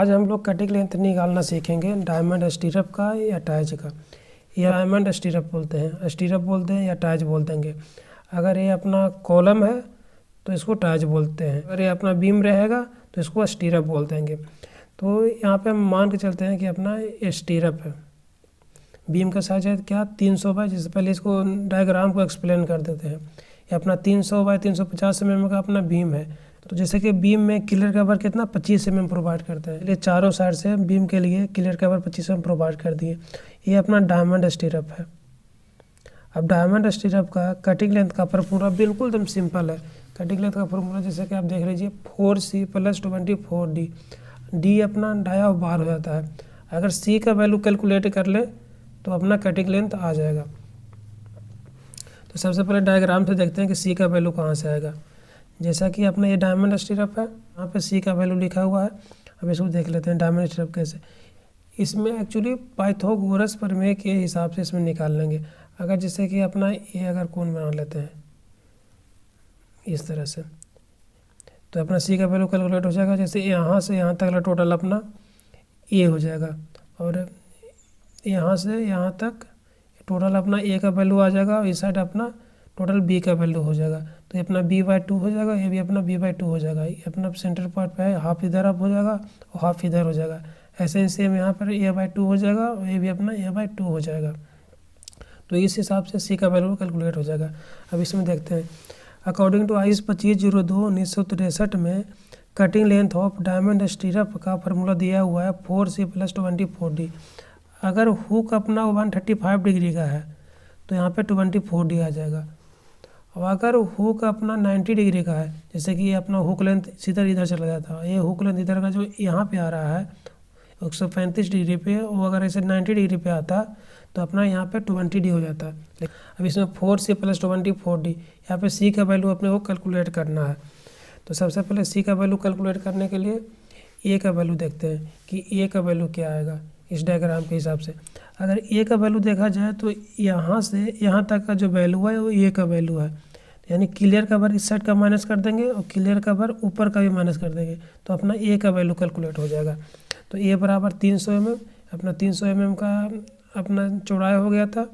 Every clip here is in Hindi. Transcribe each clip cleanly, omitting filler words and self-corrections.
आज हम लोग कटिंग लेंथ निकालना सीखेंगे डायमंड स्टीरअप का या टाइज का। या डायमंड स्टीरअप बोलते हैं, स्टीरअप बोलते हैं या टाइज बोल देंगे। अगर ये अपना कॉलम है तो इसको टाइज बोलते हैं, अगर ये अपना बीम रहेगा तो इसको स्टीरअप बोल देंगे। तो यहाँ पे हम मान के चलते हैं कि अपना स्टीरअप है। बीम का साइज है क्या 300 बाई, जिससे पहले इसको डायग्राम को एक्सप्लेन कर देते हैं। ये अपना 300 बाई 350 mm का अपना बीम है। तो जैसे कि बीम में क्लियर कवर कितना 25 mm प्रोवाइड करता है, ये चारों साइड से बीम के लिए क्लियर कवर 25 mm प्रोवाइड कर दिए। ये अपना डायमंड स्टीरअप है। अब डायमंड स्टीरअप का कटिंग लेंथ का फॉर्मूला बिल्कुल एकदम सिंपल है। कटिंग लेंथ का फॉर्मूला जैसे कि आप देख लीजिए 4C + 24D। डी अपना डाया ऑफ बार हो जाता है। अगर सी का वैल्यू कैलकुलेट कर ले तो अपना कटिंग लेंथ आ जाएगा। तो सबसे पहले डायग्राम से देखते हैं कि सी का वैल्यू कहाँ से आएगा। जैसा कि अपना ये डायमंड स्टीरअप है, यहाँ पे सी का वैल्यू लिखा हुआ है। अब इसको देख लेते हैं डायमंड स्टीरअप कैसे। इसमें एक्चुअली पाइथागोरस प्रमेय के हिसाब से इसमें निकाल लेंगे। अगर जैसे कि अपना ये अगर कोण बना लेते हैं इस तरह से, तो अपना सी का वैल्यू कैलकुलेट हो जाएगा। जैसे यहाँ से यहाँ तक टोटल अपना ए हो जाएगा, और यहाँ से यहाँ तक टोटल अपना ए का वैल्यू आ जाएगा, और इस साइड अपना टोटल बी का वैल्यू हो जाएगा। तो ये अपना b/2 हो जाएगा, ये भी अपना b/2 हो जाएगा। ये अपना सेंटर पॉइंट पे है, हाफ इधर अप हो जाएगा और हाफ इधर हो जाएगा। ऐसे ही सेम यहाँ पर a/2 हो जाएगा, और ये भी अपना a/2 हो जाएगा। तो इस हिसाब से सी का वैल्यू कैलकुलेट हो जाएगा। अब इसमें देखते हैं, अकॉर्डिंग टू आईएस 2502/1963 में कटिंग लेंथ ऑफ डायमंड स्टीरअप का फार्मूला दिया हुआ है 4C + 24D। अगर हुक अपना 135 डिग्री का है तो यहाँ पे 24D आ जाएगा। अब अगर हुक अपना 90 डिग्री का है, जैसे कि ये अपना हुक लेंथ सीधा इधर चला जाता है, ये हुक लेंथ इधर का जो यहाँ पे आ रहा है 135 डिग्री पे, वो अगर ऐसे 90 डिग्री पे आता तो अपना यहाँ पे 20D हो जाता है। अब इसमें 4C + 24D, यहाँ पे सी का वैल्यू अपने को कैलकुलेट करना है। तो सबसे पहले सी का वैल्यू कैलकुलेट करने के लिए ए का वैल्यू देखते हैं कि ए का वैल्यू क्या आएगा इस डायग्राम के हिसाब से। अगर ए का वैल्यू देखा जाए तो यहाँ से यहाँ तक का जो वैल्यू है वो ए का वैल्यू है, यानी क्लियर कवर इस साइड का माइनस कर देंगे और क्लियर कवर ऊपर का भी माइनस कर देंगे, तो अपना ए का वैल्यू कैलकुलेट हो जाएगा। तो ए बराबर 300 mm, अपना 300 mm का अपना चौड़ाई हो गया था।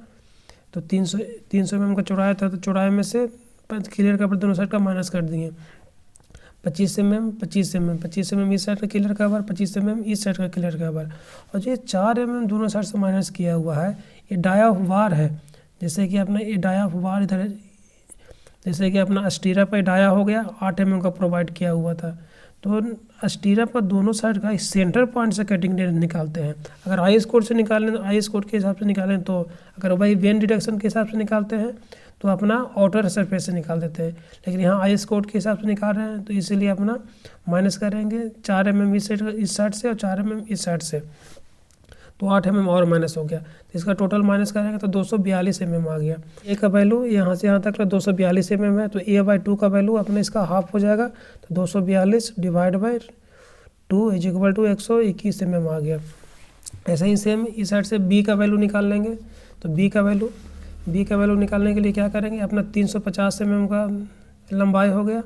तो 300 mm का चौड़ाई था, तो चौड़ाई में से क्लियर कवर दोनों साइड का माइनस कर दिए। 25 mm 25 mm 25 mm इस साइड का क्लियर कवर, 25 mm इस साइड का क्लियर कवर, और जो 4 mm दोनों साइड से माइनस किया हुआ है ये डाया ऑफ वार है। जैसे कि अपना ये डाया ऑफ वार इधर, जैसे कि अपना स्टीरअप पे डाया हो गया 8 mm का प्रोवाइड किया हुआ था। तो स्टीरअप का दोनों साइड का सेंटर पॉइंट से कटिंग लेंथ निकालते हैं। अगर आई स्कोर से निकालें तो आई स्कोर के हिसाब से निकालें, तो अगर वही वेन डिडक्शन के हिसाब से निकालते हैं तो अपना आउटर सरफेस से निकाल देते हैं। लेकिन यहाँ आई स्कोर के हिसाब से निकाल रहे हैं तो इसीलिए अपना माइनस करेंगे 4 mm इस साइड से और 4 mm इस साइड से, तो 8 mm और माइनस हो गया। तो इसका टोटल माइनस करेंगे तो 242 mm आ गया। ए का वैल्यू यहाँ से यहाँ तक 242 mm है, तो a/2 का वैल्यू अपने इसका हाफ हो जाएगा। तो 242 / 2 = 121 mm आ गया। ऐसे ही सेम इस साइड से बी का वैल्यू निकाल लेंगे। तो बी का वैल्यू निकालने के लिए क्या करेंगे, अपना 350 mm का लंबाई हो गया,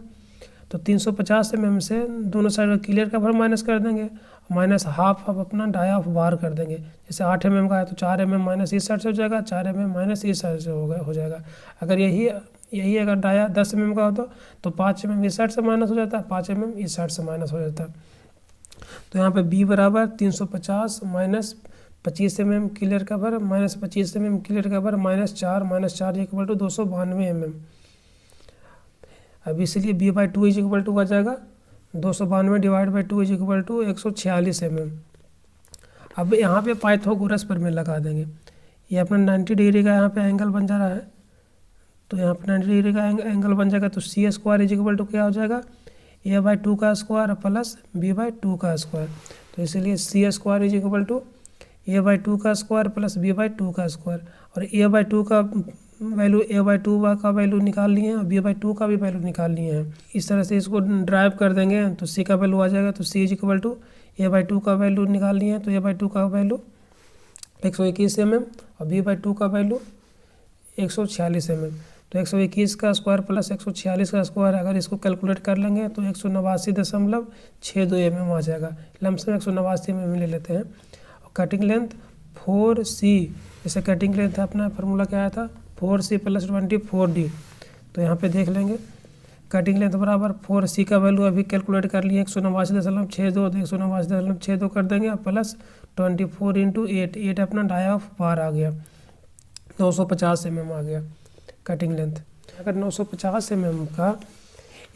तो 350 mm से दोनों साइड का क्लियर कवर माइनस कर देंगे, माइनस हाफ अपना डाया ऑफ वार कर देंगे। जैसे 8 mm का है तो 4 mm माइनस इस साइड से हो जाएगा, 4 mm माइनस इस साइड से हो जाएगा। अगर यही अगर डाया 10 mm का होता तो 5 mm इस साइड से माइनस हो जाता, 5 mm इस साइड से माइनस हो जाता। तो यहाँ पे बी बराबर 350 - 25 mm clear cover minus 25 mm clear cover -4 = 292 mm। अब इसलिए b/2 = आ जाएगा 292 / 2 = 146 mm। अब यहाँ पे पाइथागोरस प्रमेय लगा देंगे। ये अपना 90 डिग्री का यहाँ पे एंगल बन जा रहा है, तो यहाँ पे 90 डिग्री का एंगल बन जाएगा। तो c² = क्या हो जाएगा, a/2 का स्क्वायर प्लस b/2 का स्क्वायर। तो इसीलिए c² = a/2 का स्क्वायर प्लस b/2 का स्क्वायर, और a/2 का वैल्यू a/2 का वैल्यू निकाल लिए हैं और b/2 का भी वैल्यू निकाल लिए हैं। इस तरह से इसको ड्राइव कर देंगे तो c का वैल्यू आ जाएगा। तो c = a/2 का वैल्यू निकाल लिए हैं, तो a/2 का वैल्यू 121 mm और b/2 का वैल्यू 146 mm। तो 121 का स्क्वायर प्लस 146 का स्क्वायर, अगर इसको कैलकुलेट कर लेंगे तो 189.62 mm आ जाएगा। लमसम 189 mm ले लेते हैं। और कटिंग लेंथ 4C, जैसे कटिंग लेंथ अपना फार्मूला क्या आया था 4C + 24D। तो यहाँ पे देख लेंगे कटिंग लेंथ बराबर 4C का वैल्यू अभी कैलकुलेट कर लिए 189.62, तो 189.62 कर देंगे प्लस 24 × 8 अपना डाया बार आ गया, 950 mm आ गया कटिंग लेंथ। अगर 950 mm का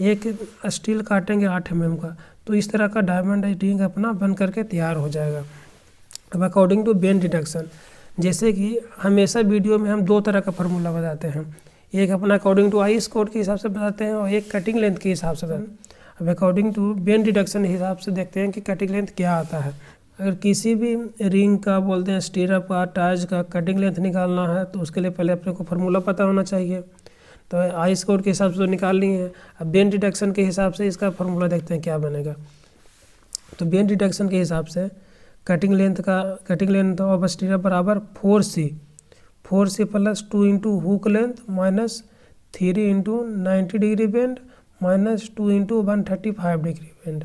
एक स्टील काटेंगे 8 mm का, तो इस तरह का डायमंड रिंग अपना बन करके तैयार हो जाएगा। अब अकॉर्डिंग टू बेंड डिडक्शन, जैसे कि हमेशा वीडियो में हम दो तरह का फार्मूला बताते हैं, एक अपना अकॉर्डिंग टू आई स्क्वायर के हिसाब से बताते हैं और एक कटिंग लेंथ के हिसाब से बताते हैं। अब अकॉर्डिंग टू बेंड डिडक्शन के हिसाब से देखते हैं कि कटिंग लेंथ क्या आता है। अगर किसी भी रिंग का बोलते हैं स्टीरअप का, टाइज का कटिंग लेंथ निकालना है तो उसके लिए पहले अपने को फार्मूला पता होना चाहिए। तो आई स्क्वायर के हिसाब से तो निकाल लिए हैं। अब बेंड डिडक्शन के हिसाब से इसका फार्मूला देखते हैं क्या बनेगा। तो बेंड डिडक्शन के हिसाब से कटिंग लेंथ ऑफ स्टीरअप बराबर 4C + 2 × hook length minus 3 × 90 degree bend minus 2 × 135 degree bend.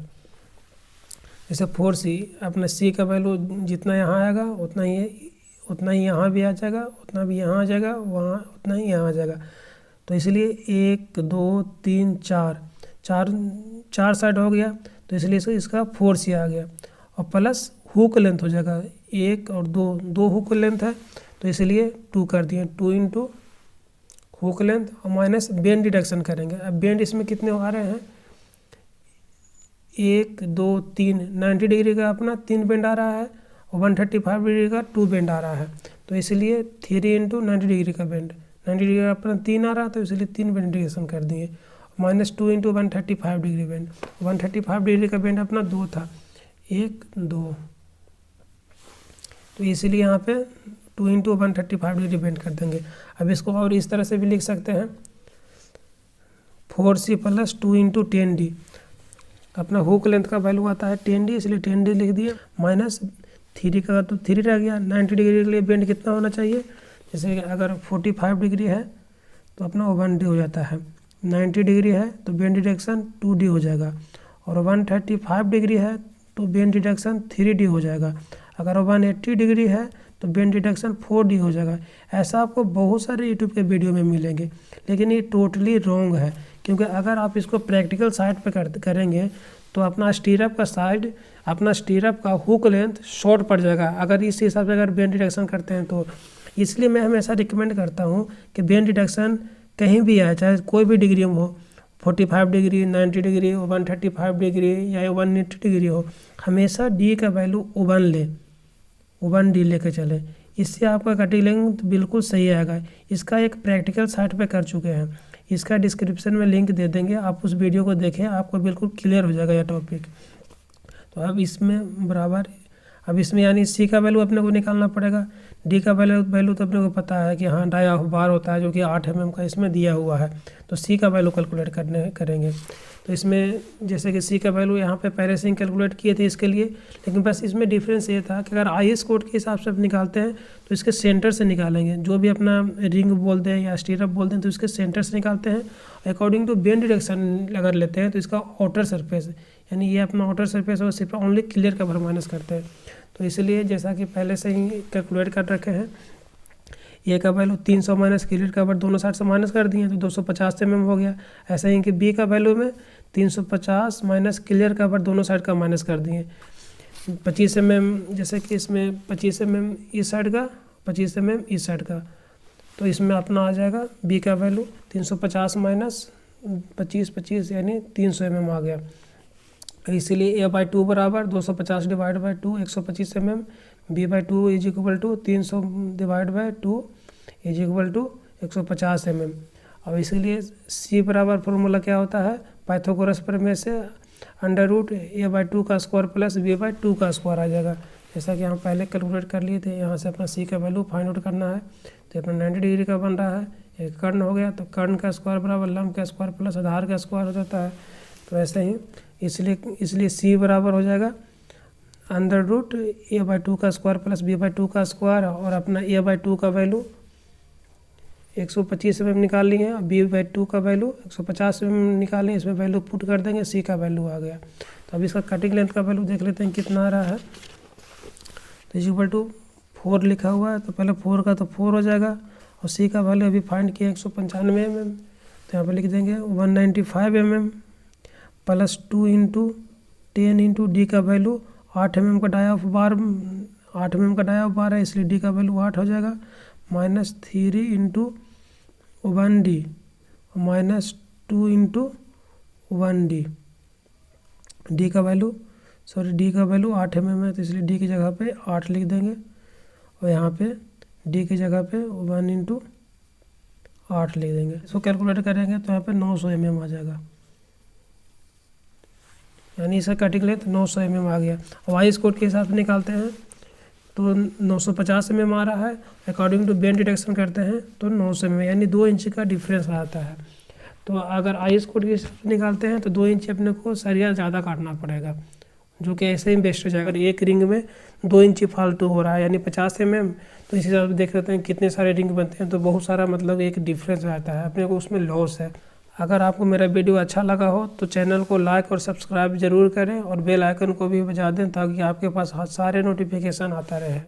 जैसे 4C अपना C का वैल्यू जितना यहाँ आएगा उतना ही यहाँ भी आ जाएगा, उतना भी यहाँ आ जाएगा, वहाँ उतना ही यहाँ आ जाएगा। तो इसलिए 1 2 3 4 साइड हो गया, तो इसलिए इसका 4C आ गया। और प्लस हुक लेंथ हो जाएगा 1 और 2 हुक लेंथ है, तो इसलिए 2 कर दिए, 2 × हुक लेंथ और माइनस बेंड डिडक्शन करेंगे। अब बेंड इसमें कितने आ रहे हैं 1 2 3, 90 डिग्री का अपना 3 बेंड आ रहा है और 135 डिग्री का 2 बेंड आ रहा है, तो इसलिए 3 × 90 डिग्री का बेंड, 90 डिग्री का अपना 3 आ रहा है, तो इसलिए 3 बेंड डिडक्शन कर दिए। माइनस 2 × 135 डिग्री बेंड, 135 डिग्री का बेंड अपना 2 था, 1 2, तो इसलिए यहाँ पे 2 × 135 डिग्री बेंड कर देंगे। अब इसको और इस तरह से भी लिख सकते हैं 4C + 2 × 10D। अपना हुक लेंथ का वैल्यू आता है 10D, इसलिए 10D लिख दिए, माइनस 3 का तो 3 रह गया। 90 डिग्री के लिए बेंड कितना होना चाहिए, जैसे अगर 45 डिग्री है तो अपना 1D हो जाता है, 90 डिग्री है तो बेंड डिडक्शन 2D हो जाएगा, और 135 डिग्री है तो बेंड डिडक्शन 3D हो जाएगा। अगर 180 डिग्री है तो बेंड डिडक्शन 4D हो जाएगा। ऐसा आपको बहुत सारे यूट्यूब के वीडियो में मिलेंगे, लेकिन ये टोटली रॉन्ग है, क्योंकि अगर आप इसको प्रैक्टिकल साइड पे करेंगे तो अपना स्टीरअप का हुक लेंथ शॉर्ट पड़ जाएगा अगर इस हिसाब से अगर बेंड डिडक्शन करते हैं तो। इसलिए मैं हमेशा रिकमेंड करता हूँ कि बेंड डिडक्शन कहीं भी आए, चाहे कोई भी डिग्री में हो, 45 डिग्री, 90 डिग्री, 135 डिग्री या 180 डिग्री हो, हमेशा डी का वैल्यू 1D लेकर चलें। इससे आपका कटिंग लेंथ बिल्कुल सही आएगा। इसका एक प्रैक्टिकल साइट पे कर चुके हैं, इसका डिस्क्रिप्शन में लिंक दे देंगे, आप उस वीडियो को देखें, आपको बिल्कुल क्लियर हो जाएगा यह टॉपिक। तो अब इसमें यानी C का वैल्यू अपने को निकालना पड़ेगा। D का वैल्यू तो अपने को पता है कि हाँ डाया बार होता है, जो कि 8 mm का इसमें दिया हुआ है, तो C का वैल्यू कैलकुलेट करेंगे। तो इसमें जैसे कि C का वैल्यू यहाँ पे पहले से ही कैलकुलेट किए थे इसके लिए, लेकिन बस इसमें डिफरेंस ये था कि अगर आई स्क्वायर के हिसाब से निकालते हैं तो इसके सेंटर से निकालेंगे। जो भी अपना रिंग बोलते हैं या स्टीरअप बोलते हैं तो इसके सेंटर से निकालते हैं। अकॉर्डिंग टू बेंड डिडक्शन अगर लेते हैं तो इसका आउटर सरफेस, यानी ये अपना आउटर सरफेस और सिर्फ ओनली क्लियर कवर माइनस करते हैं। तो इसलिए जैसा कि पहले से ही कैलकुलेट कर रखे हैं, ए का वैल्यू 300 माइनस क्लियर कवर दोनों साइड से माइनस कर दिए तो 250 mm हो गया। ऐसा ही कि बी का वैल्यू में 350 माइनस क्लियर कवर दोनों साइड का माइनस कर दिए 25 mm, जैसे कि इसमें 25 mm इस साइड का, 25 mm इस साइड का, तो इसमें अपना आ जाएगा बी का वैल्यू 350 माइनस 25 यानी 300 mm आ गया। इसीलिए A/2 बराबर 250 divide by 2 125 mm, B/2 is equal to 300 divide by 2 is equal to 150 mm। अब इसीलिए C बराबर फॉर्मूला क्या होता है, पाइथागोरस प्रमेय से अंडर रूट A/2 का स्क्वायर प्लस B/2 का स्क्वायर आ जाएगा। जैसा कि हम पहले कैलकुलेट कर लिए थे, यहाँ से अपना C का वैल्यू फाइंड आउट करना है। तो अपना 90 डिग्री का बन रहा है, एक कर्ण हो गया, तो कर्ण का स्क्वायर बराबर लंब का स्क्वायर प्लस आधार का स्क्वायर हो जाता है। तो ऐसे ही इसलिए C बराबर हो जाएगा अंडर रूट A/2 का स्क्वायर प्लस B/2 का स्क्वायर, और अपना A/2 का वैल्यू 125 mm निकाल लिए। अब B/2 का वैल्यू 150 mm निकालें, इसमें वैल्यू पुट कर देंगे, C का वैल्यू आ गया। तो अब इसका कटिंग लेंथ का वैल्यू देख लेते हैं कितना आ रहा है। तो = 4 लिखा हुआ है, तो पहले 4 का तो 4 हो जाएगा, और C का वैल्यू अभी फाइंड किया 195 mm, तो यहाँ पर लिख देंगे 195 mm प्लस 2 × 10 × D का वैल्यू 8 mm का डाया ऑफ बार, 8 mm का डाया ऑफ बार है, इसलिए D का वैल्यू 8 हो जाएगा, -3 × 1D -2 × 1D। D का वैल्यू D का वैल्यू 8 mm है, तो इसलिए D की जगह पे 8 लिख देंगे, और यहाँ पे D की जगह पे 1 × 8 लिख देंगे। इसको कैलकुलेट करेंगे तो यहाँ पे 900 mm आ जाएगा, यानी इसका कटिंग लेंथ 900 mm आ गया। अब आई स्कोर के हिसाब से निकालते हैं तो 950 mm आ रहा है, अकॉर्डिंग टू बेंड डिटेक्शन करते हैं तो 900 mm, यानी 2 इंच का डिफरेंस आता है। तो अगर आई स्कोर के हिसाब से निकालते हैं तो 2 इंच अपने को सरिया ज़्यादा काटना पड़ेगा, जो कि ऐसे ही बेस्ट हो जाएगा। अगर एक रिंग में 2 इंच फालतू हो रहा है यानी 50 mm, तो इस हिसाब से देख लेते हैं कितने सारे रिंग बनते हैं, तो बहुत सारा मतलब एक डिफरेंस आता है, अपने को उसमें लॉस है। अगर आपको मेरा वीडियो अच्छा लगा हो तो चैनल को लाइक और सब्सक्राइब जरूर करें, और बेल आइकन को भी बजा दें ताकि आपके पास सारे नोटिफिकेशन आता रहे।